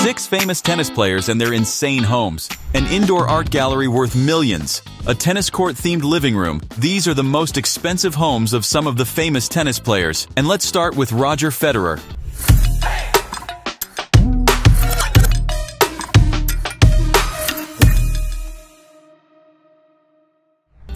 6 famous tennis players and their insane homes. An indoor art gallery worth millions. A tennis court-themed living room. These are the most expensive homes of some of the famous tennis players. And let's start with Roger Federer.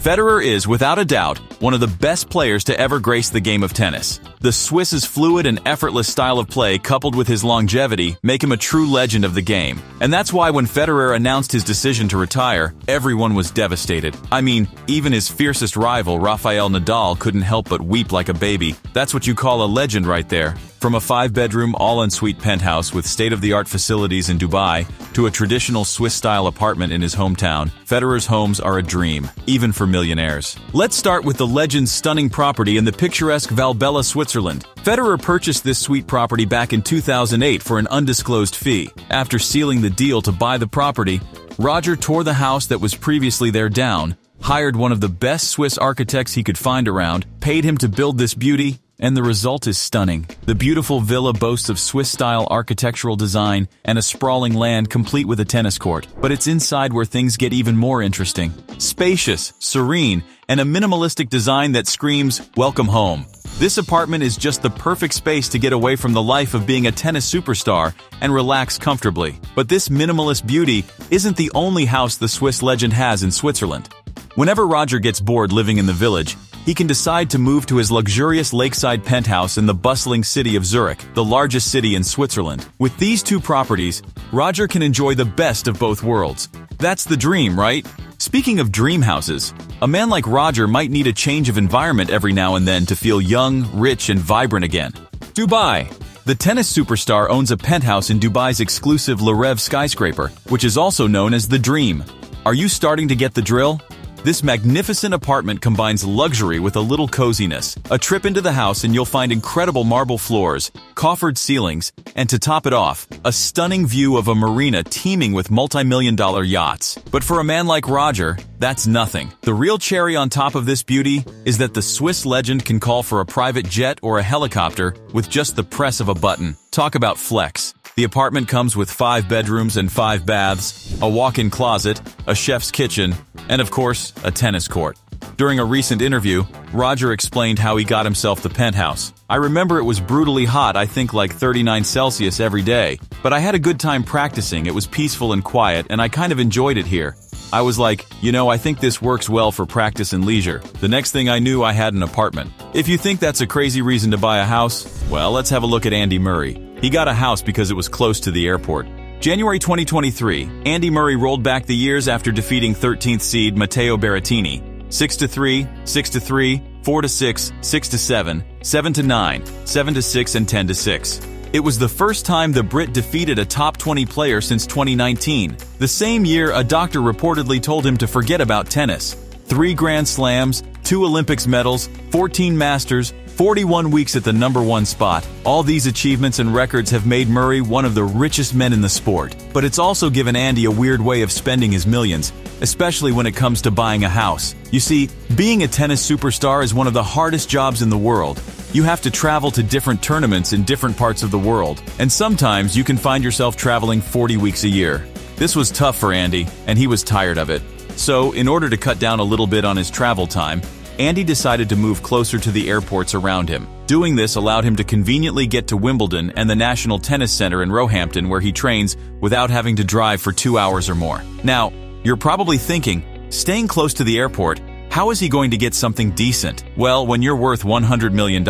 Federer is, without a doubt, one of the best players to ever grace the game of tennis. The Swiss's fluid and effortless style of play, coupled with his longevity, make him a true legend of the game. And that's why when Federer announced his decision to retire, everyone was devastated. I mean, even his fiercest rival, Rafael Nadal, couldn't help but weep like a baby. That's what you call a legend right there. From a 5-bedroom, all-en-suite penthouse with state-of-the-art facilities in Dubai to a traditional Swiss-style apartment in his hometown, Federer's homes are a dream, even for millionaires. Let's start with the legend's stunning property in the picturesque Valbella, Switzerland. Federer purchased this sweet property back in 2008 for an undisclosed fee. After sealing the deal to buy the property, Roger tore the house that was previously there down, hired one of the best Swiss architects he could find around, paid him to build this beauty, and the result is stunning. The beautiful villa boasts of Swiss-style architectural design and a sprawling land complete with a tennis court. But it's inside where things get even more interesting. Spacious, serene, and a minimalistic design that screams, "Welcome home." This apartment is just the perfect space to get away from the life of being a tennis superstar and relax comfortably. But this minimalist beauty isn't the only house the Swiss legend has in Switzerland. Whenever Roger gets bored living in the village, he can decide to move to his luxurious lakeside penthouse in the bustling city of Zurich, the largest city in Switzerland. With these two properties, Roger can enjoy the best of both worlds. That's the dream, right? Speaking of dream houses, a man like Roger might need a change of environment every now and then to feel young, rich, and vibrant again. Dubai. The tennis superstar owns a penthouse in Dubai's exclusive Le Rêve skyscraper, which is also known as the Dream. Are you starting to get the drill? This magnificent apartment combines luxury with a little coziness. A trip into the house and you'll find incredible marble floors, coffered ceilings, and to top it off, a stunning view of a marina teeming with multi-million-dollar yachts. But for a man like Roger, that's nothing. The real cherry on top of this beauty is that the Swiss legend can call for a private jet or a helicopter with just the press of a button. Talk about flex. The apartment comes with 5 bedrooms and 5 baths, a walk-in closet, a chef's kitchen, and of course, a tennis court. During a recent interview, Roger explained how he got himself the penthouse. "I remember it was brutally hot, I think like 39 Celsius every day, but I had a good time practicing. It was peaceful and quiet, and I kind of enjoyed it here. I was like, I think this works well for practice and leisure. The next thing I knew, I had an apartment." If you think that's a crazy reason to buy a house, well, let's have a look at Andy Murray. He got a house because it was close to the airport. January 2023, Andy Murray rolled back the years after defeating 13th seed Matteo Berrettini. 6-3, 6-3, 4-6, 6-7, 7-9, 7-6, and 10-6. It was the first time the Brit defeated a top 20 player since 2019. The same year, a doctor reportedly told him to forget about tennis. 3 Grand Slams, 2 Olympics medals, 14 Masters, 41 weeks at the #1 spot. All these achievements and records have made Murray one of the richest men in the sport. But it's also given Andy a weird way of spending his millions, especially when it comes to buying a house. You see, being a tennis superstar is one of the hardest jobs in the world. You have to travel to different tournaments in different parts of the world, and sometimes you can find yourself traveling 40 weeks a year. This was tough for Andy, and he was tired of it. So, in order to cut down a little bit on his travel time, Andy decided to move closer to the airports around him. Doing this allowed him to conveniently get to Wimbledon and the National Tennis Center in Roehampton, where he trains, without having to drive for 2 hours or more. Now, you're probably thinking, staying close to the airport, how is he going to get something decent? Well, when you're worth $100 million,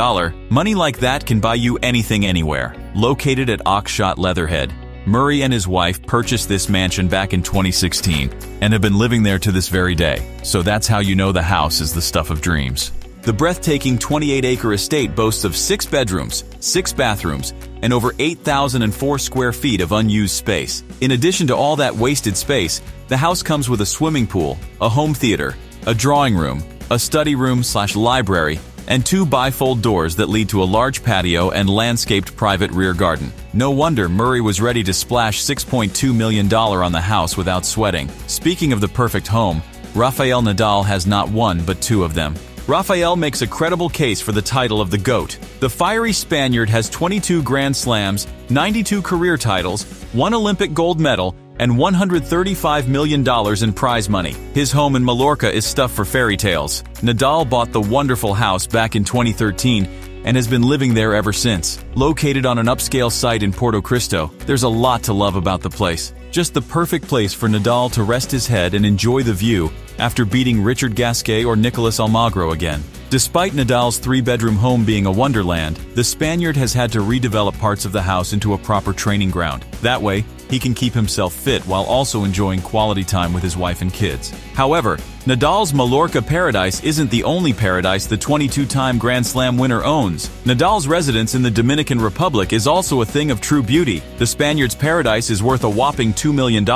money like that can buy you anything anywhere. Located at Oxshott Leatherhead, Murray and his wife purchased this mansion back in 2016 and have been living there to this very day. So that's how you know the house is the stuff of dreams. The breathtaking 28-acre estate boasts of 6 bedrooms, 6 bathrooms, and over 8,004 square feet of unused space. In addition to all that wasted space, the house comes with a swimming pool, a home theater, a drawing room, a study room/library, and 2 bifold doors that lead to a large patio and landscaped private rear garden. No wonder Murray was ready to splash $6.2 million on the house without sweating. Speaking of the perfect home, Rafael Nadal has not 1 but 2 of them. Rafael makes a credible case for the title of the GOAT. The fiery Spaniard has 22 Grand Slams, 92 career titles, 1 Olympic gold medal, and $135 million in prize money. His home in Mallorca is stuffed for fairy tales. Nadal bought the wonderful house back in 2013 and has been living there ever since. Located on an upscale site in Porto Cristo, there's a lot to love about the place. Just the perfect place for Nadal to rest his head and enjoy the view after beating Richard Gasquet or Nicolas Almagro again. Despite Nadal's 3-bedroom home being a wonderland, the Spaniard has had to redevelop parts of the house into a proper training ground. That way, he can keep himself fit while also enjoying quality time with his wife and kids. However, Nadal's Mallorca paradise isn't the only paradise the 22-time Grand Slam winner owns. Nadal's residence in the Dominican Republic is also a thing of true beauty. The Spaniard's paradise is worth a whopping $2 million,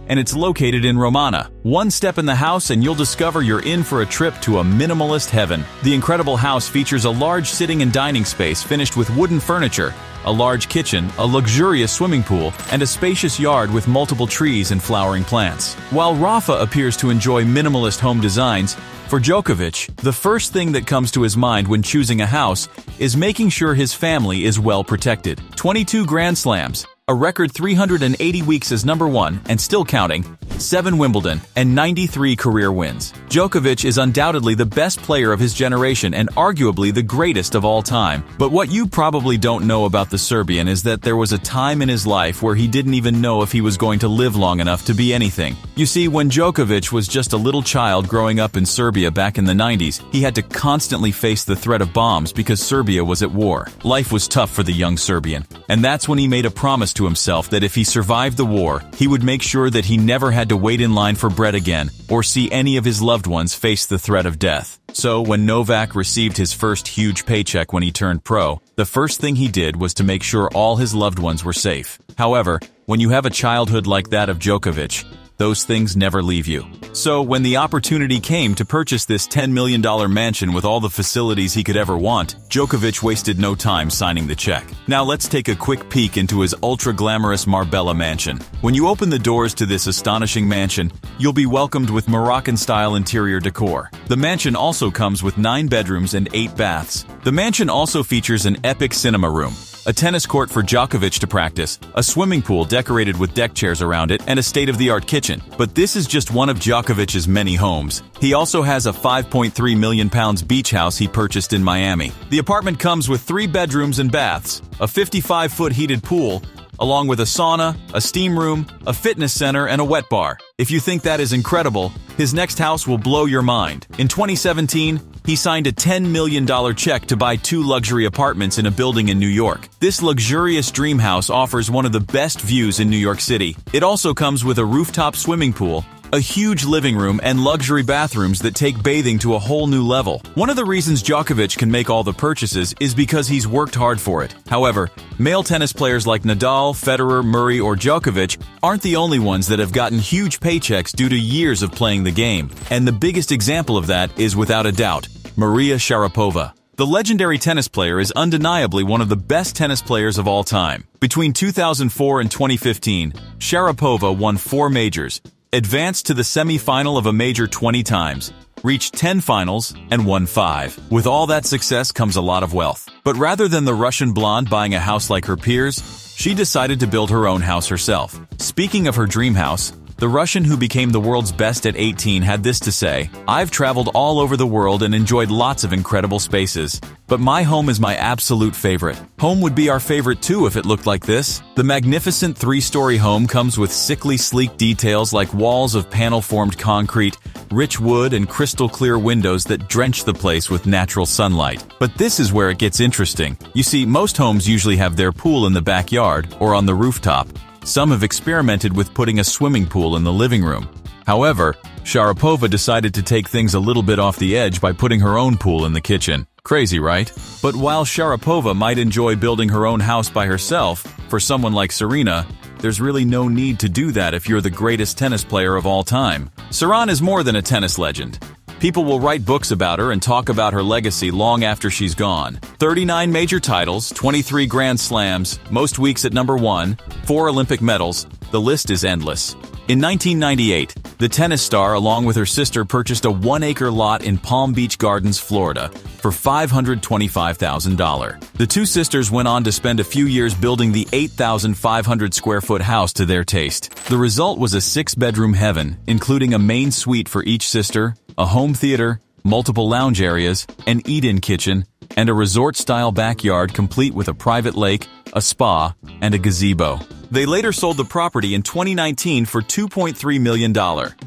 and it's located in Romana. One step in the house and you'll discover you're in for a trip to a minimalist heaven. The incredible house features a large sitting and dining space finished with wooden furniture, a large kitchen, a luxurious swimming pool, and a spacious yard with multiple trees and flowering plants. While Rafa appears to enjoy minimalist home designs, for Djokovic, the first thing that comes to his mind when choosing a house is making sure his family is well protected. 22 Grand Slams, a record 380 weeks as number 1 and still counting, 7 Wimbledon, and 93 career wins. Djokovic is undoubtedly the best player of his generation and arguably the greatest of all time. But what you probably don't know about the Serbian is that there was a time in his life where he didn't even know if he was going to live long enough to be anything. You see, when Djokovic was just a little child growing up in Serbia back in the 90s, he had to constantly face the threat of bombs because Serbia was at war. Life was tough for the young Serbian, and that's when he made a promise to himself that if he survived the war, he would make sure that he never had to wait in line for bread again or see any of his loved ones face the threat of death. So when Novak received his first huge paycheck when he turned pro, the first thing he did was to make sure all his loved ones were safe. However, when you have a childhood like that of Djokovic, those things never leave you. So when the opportunity came to purchase this $10 million mansion with all the facilities he could ever want, Djokovic wasted no time signing the check. Now let's take a quick peek into his ultra-glamorous Marbella mansion. When you open the doors to this astonishing mansion, you'll be welcomed with Moroccan-style interior decor. The mansion also comes with 9 bedrooms and 8 baths. The mansion also features an epic cinema room, a tennis court for Djokovic to practice, a swimming pool decorated with deck chairs around it, and a state-of-the-art kitchen. But this is just one of Djokovic's many homes. He also has a £5.3 million beach house he purchased in Miami. The apartment comes with 3 bedrooms and baths, a 55-foot heated pool, along with a sauna, a steam room, a fitness center, and a wet bar. If you think that is incredible, his next house will blow your mind. In 2017, he signed a $10 million check to buy 2 luxury apartments in a building in New York. This luxurious dream house offers one of the best views in New York City. It also comes with a rooftop swimming pool, a huge living room, and luxury bathrooms that take bathing to a whole new level. One of the reasons Djokovic can make all the purchases is because he's worked hard for it. However, male tennis players like Nadal, Federer, Murray, or Djokovic aren't the only ones that have gotten huge paychecks due to years of playing the game. And the biggest example of that is, without a doubt, Maria Sharapova. The legendary tennis player is undeniably one of the best tennis players of all time. Between 2004 and 2015, Sharapova won 4 majors, advanced to the semi-final of a major 20 times, reached 10 finals, and won 5. With all that success comes a lot of wealth. But rather than the Russian blonde buying a house like her peers, she decided to build her own house herself. Speaking of her dream house, the Russian who became the world's best at 18 had this to say: "I've traveled all over the world and enjoyed lots of incredible spaces, but my home is my absolute favorite. Home would be our favorite too if it looked like this." The magnificent 3-story home comes with sickly sleek details like walls of panel-formed concrete, rich wood, and crystal-clear windows that drench the place with natural sunlight. But this is where it gets interesting. You see, most homes usually have their pool in the backyard or on the rooftop. Some have experimented with putting a swimming pool in the living room. However, Sharapova decided to take things a little bit off the edge by putting her own pool in the kitchen. Crazy, right? But while Sharapova might enjoy building her own house by herself, for someone like Serena, there's really no need to do that if you're the greatest tennis player of all time. Serena is more than a tennis legend. People will write books about her and talk about her legacy long after she's gone. 39 major titles, 23 Grand Slams, most weeks at number 1, 4 Olympic medals. The list is endless. In 1998, the tennis star along with her sister purchased a 1-acre lot in Palm Beach Gardens, Florida for $525,000. The two sisters went on to spend a few years building the 8,500 square foot house to their taste. The result was a 6-bedroom heaven, including a main suite for each sister, a home theater, multiple lounge areas, an eat-in kitchen, and a resort-style backyard complete with a private lake, a spa, and a gazebo. They later sold the property in 2019 for $2.3 million.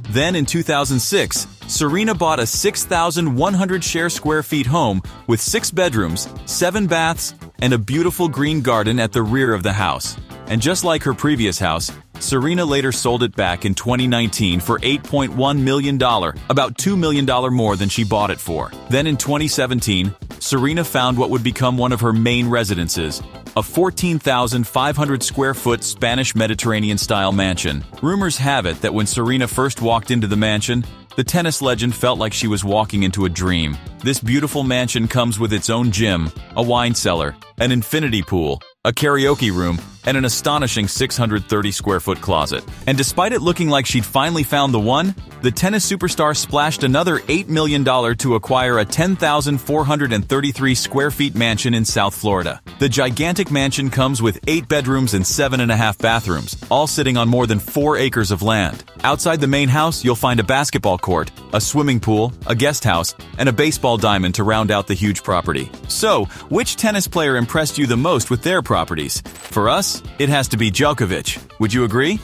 Then in 2006, Serena bought a 6,100 square feet home with 6 bedrooms, 7 baths, and a beautiful green garden at the rear of the house. And just like her previous house, Serena later sold it back in 2019 for $8.1 million, about $2 million more than she bought it for. Then in 2017, Serena found what would become one of her main residences, a 14,500 square foot Spanish Mediterranean-style mansion. Rumors have it that when Serena first walked into the mansion, the tennis legend felt like she was walking into a dream. This beautiful mansion comes with its own gym, a wine cellar, an infinity pool, a karaoke room, and an astonishing 630 square foot closet. And despite it looking like she'd finally found the one, the tennis superstar splashed another $8 million to acquire a 10,433 square feet mansion in South Florida. The gigantic mansion comes with 8 bedrooms and 7.5 bathrooms, all sitting on more than 4 acres of land. Outside the main house, you'll find a basketball court, a swimming pool, a guest house, and a baseball diamond to round out the huge property. So, which tennis player impressed you the most with their properties? For us, it has to be Djokovic. Would you agree?